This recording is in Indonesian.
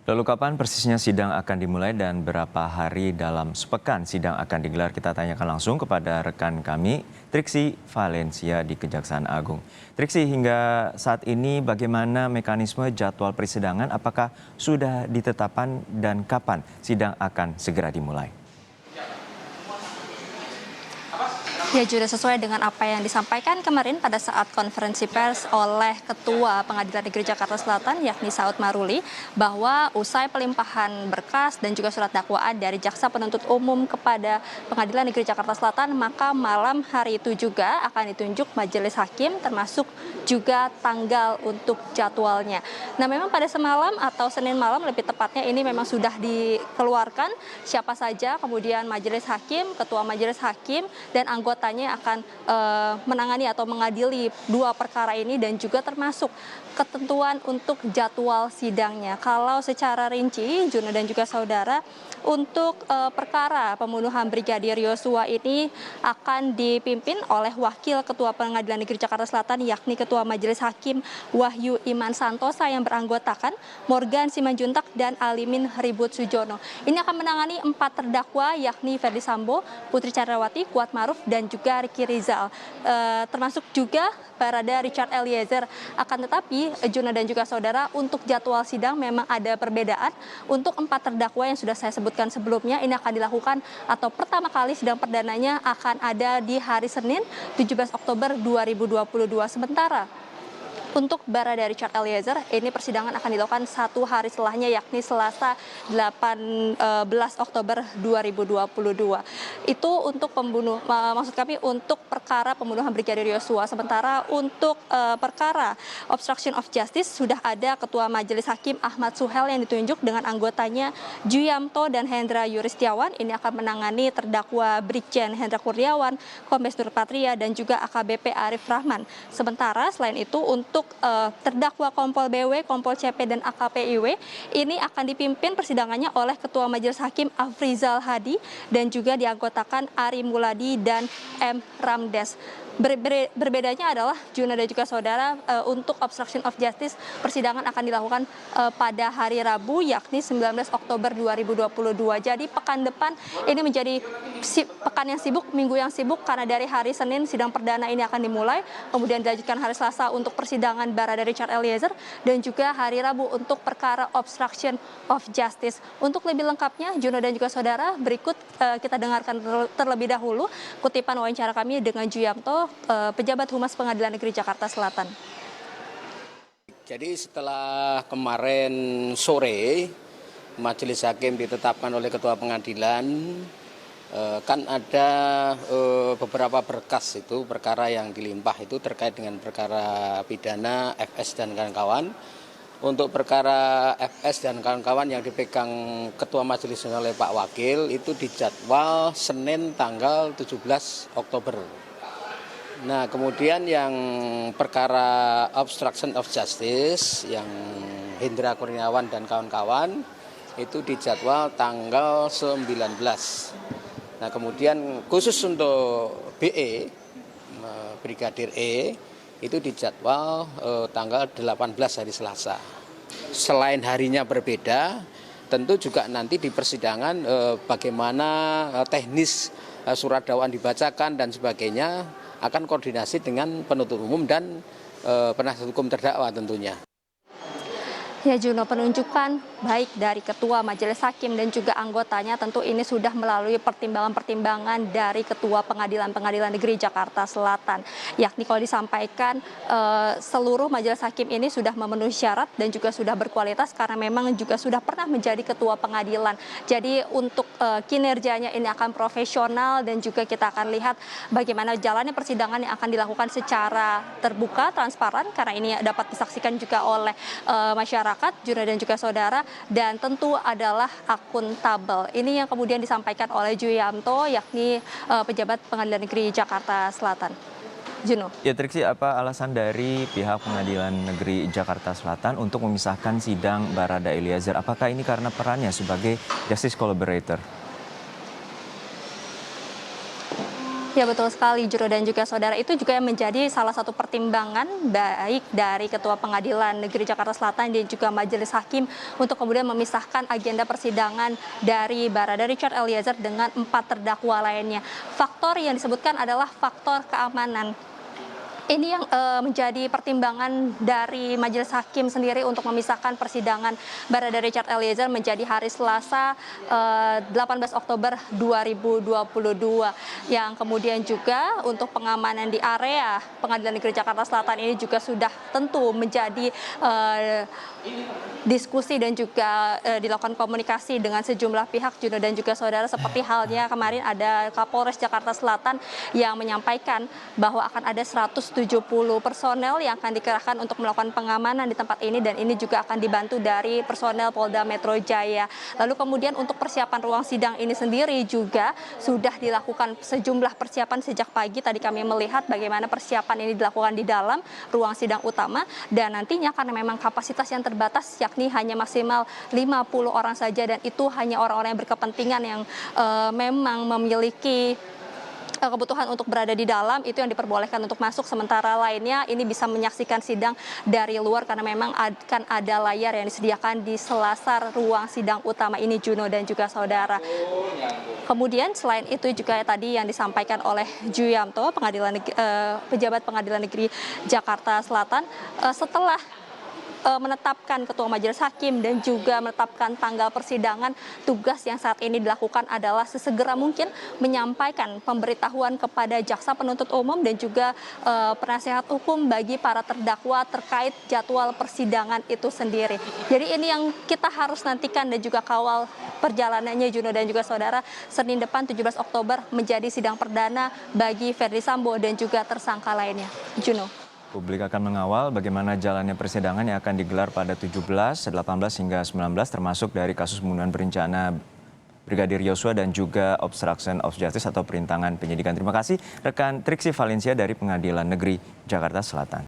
Lalu kapan persisnya sidang akan dimulai dan berapa hari dalam sepekan sidang akan digelar? Kita tanyakan langsung kepada rekan kami, Triksi Valencia di Kejaksaan Agung. Triksi, hingga saat ini bagaimana mekanisme jadwal persidangan? Apakah sudah ditetapkan dan kapan sidang akan segera dimulai? Ya, sudah sesuai dengan apa yang disampaikan kemarin pada saat konferensi pers oleh Ketua Pengadilan Negeri Jakarta Selatan yakni Saud Maruli, bahwa usai pelimpahan berkas dan juga surat dakwaan dari Jaksa Penuntut Umum kepada Pengadilan Negeri Jakarta Selatan, maka malam hari itu juga akan ditunjuk majelis hakim termasuk juga tanggal untuk jadwalnya. Nah, memang pada semalam atau Senin malam lebih tepatnya ini memang sudah dikeluarkan siapa saja kemudian majelis hakim, ketua majelis hakim dan anggotanya akan menangani atau mengadili dua perkara ini dan juga termasuk ketentuan untuk jadwal sidangnya. Kalau secara rinci, Juno dan juga saudara, untuk perkara pembunuhan Brigadir Yosua ini akan dipimpin oleh Wakil Ketua Pengadilan Negeri Jakarta Selatan yakni Ketua Majelis Hakim Wahyu Iman Santosa yang beranggotakan Morgan Simanjuntak dan Alimin Ribut Sujono. Ini akan menangani 4 terdakwa yakni Ferdi Sambo, Putri Chandrawati, Kuat Maruf dan juga Ricky Rizal. Termasuk juga Barada Richard Eliezer. Akan tetapi Juna dan juga saudara, untuk jadwal sidang memang ada perbedaan. Untuk 4 terdakwa yang sudah saya sebutkan sebelumnya, ini akan dilakukan atau pertama kali sidang perdananya akan ada di hari Senin 17 Oktober 2022. Sementara untuk Barada Richard Eliezer, ini persidangan akan dilakukan 1 hari setelahnya yakni Selasa 18 Oktober 2022. Itu untuk maksud kami untuk perkara pembunuhan Brigadir Yosua. Sementara untuk perkara obstruction of justice sudah ada Ketua Majelis Hakim Ahmad Suhel yang ditunjuk dengan anggotanya Juyamto dan Hendra Yuristiawan. Ini akan menangani terdakwa Brigjen Hendra Kurniawan, Kombes Nur Patria dan juga AKBP Arif Rahman. Sementara selain itu untuk terdakwa Kompol BW, Kompol CP dan AKPIW ini akan dipimpin persidangannya oleh Ketua Majelis Hakim Afrizal Hadi dan juga dianggotakan Ari Muladi dan M. Ramdes. Berbedanya adalah Juna dan juga saudara, untuk obstruction of justice persidangan akan dilakukan pada hari Rabu yakni 19 Oktober 2022. Jadi pekan depan ini menjadi pekan yang sibuk, minggu yang sibuk karena dari hari Senin sidang perdana ini akan dimulai, kemudian dilanjutkan hari Selasa untuk persidangan Barada Richard Eliezer dan juga hari Rabu untuk perkara obstruction of justice. Untuk lebih lengkapnya Juna dan juga saudara, berikut kita dengarkan terlebih dahulu kutipan wawancara kami dengan Juyamto, pejabat Humas Pengadilan Negeri Jakarta Selatan. Jadi setelah kemarin sore majelis hakim ditetapkan oleh ketua pengadilan, kan ada beberapa berkas itu perkara yang dilimpah itu terkait dengan perkara pidana FS dan kawan-kawan. Untuk perkara FS dan kawan-kawan yang dipegang ketua majelis oleh Pak Wakil itu dijadwal Senin tanggal 17 Oktober. Nah, kemudian yang perkara obstruction of justice yang Hendra Kurniawan dan kawan-kawan itu dijadwal tanggal 19. Nah, kemudian khusus untuk BE, Brigadir E, itu dijadwal tanggal 18 hari Selasa. Selain harinya berbeda, tentu juga nanti di persidangan bagaimana teknis surat dakwaan dibacakan dan sebagainya akan koordinasi dengan penuntut umum dan penasihat hukum terdakwa tentunya. Ya Juno, penunjukan baik dari Ketua Majelis Hakim dan juga anggotanya tentu ini sudah melalui pertimbangan-pertimbangan dari Ketua Pengadilan Negeri Jakarta Selatan. Yakni kalau disampaikan seluruh Majelis Hakim ini sudah memenuhi syarat dan juga sudah berkualitas karena memang juga sudah pernah menjadi Ketua Pengadilan. Jadi untuk kinerjanya ini akan profesional dan juga kita akan lihat bagaimana jalannya persidangan yang akan dilakukan secara terbuka, transparan karena ini dapat disaksikan juga oleh masyarakat, Juna dan juga saudara, dan tentu adalah akuntabel. Ini yang kemudian disampaikan oleh Juyamto, yakni pejabat Pengadilan Negeri Jakarta Selatan. Juno. Ya, Triksi, apa alasan dari pihak Pengadilan Negeri Jakarta Selatan untuk memisahkan sidang Barada Eliezer? Apakah ini karena perannya sebagai justice collaborator? Ya betul sekali Juro dan juga saudara, itu juga yang menjadi salah satu pertimbangan baik dari Ketua Pengadilan Negeri Jakarta Selatan dan juga Majelis Hakim untuk kemudian memisahkan agenda persidangan dari Barada Richard Eliezer dengan 4 terdakwa lainnya. Faktor yang disebutkan adalah faktor keamanan. Ini yang menjadi pertimbangan dari Majelis Hakim sendiri untuk memisahkan persidangan Barada Richard Eliezer menjadi hari Selasa 18 Oktober 2022. Yang kemudian juga untuk pengamanan di area Pengadilan Negeri Jakarta Selatan ini juga sudah tentu menjadi diskusi dan juga dilakukan komunikasi dengan sejumlah pihak Juno dan juga saudara, seperti halnya kemarin ada Kapolres Jakarta Selatan yang menyampaikan bahwa akan ada 170 personel yang akan dikerahkan untuk melakukan pengamanan di tempat ini, dan ini juga akan dibantu dari personel Polda Metro Jaya. Lalu kemudian untuk persiapan ruang sidang ini sendiri juga sudah dilakukan sejumlah persiapan sejak pagi. Tadi kami melihat bagaimana persiapan ini dilakukan di dalam ruang sidang utama, dan nantinya karena memang kapasitas yang terbatas yakni hanya maksimal 50 orang saja, dan itu hanya orang-orang yang berkepentingan yang memang memiliki kebutuhan untuk berada di dalam, itu yang diperbolehkan untuk masuk. Sementara lainnya ini bisa menyaksikan sidang dari luar karena memang akan ada layar yang disediakan di selasar ruang sidang utama ini, Juno dan juga saudara. Kemudian selain itu juga tadi yang disampaikan oleh Ju Yamto, pejabat Pengadilan Negeri Jakarta Selatan, setelah menetapkan Ketua Majelis Hakim dan juga menetapkan tanggal persidangan, tugas yang saat ini dilakukan adalah sesegera mungkin menyampaikan pemberitahuan kepada jaksa penuntut umum dan juga penasehat hukum bagi para terdakwa terkait jadwal persidangan itu sendiri. Jadi ini yang kita harus nantikan dan juga kawal perjalanannya, Juno dan juga saudara. Senin depan 17 Oktober menjadi sidang perdana bagi Ferdy Sambo dan juga tersangka lainnya. Juno. Publik akan mengawal bagaimana jalannya persidangan yang akan digelar pada 17, 18 hingga 19, termasuk dari kasus pembunuhan berencana Brigadir Yosua dan juga obstruction of justice atau perintangan penyidikan. Terima kasih rekan Triksi Valencia dari Pengadilan Negeri Jakarta Selatan.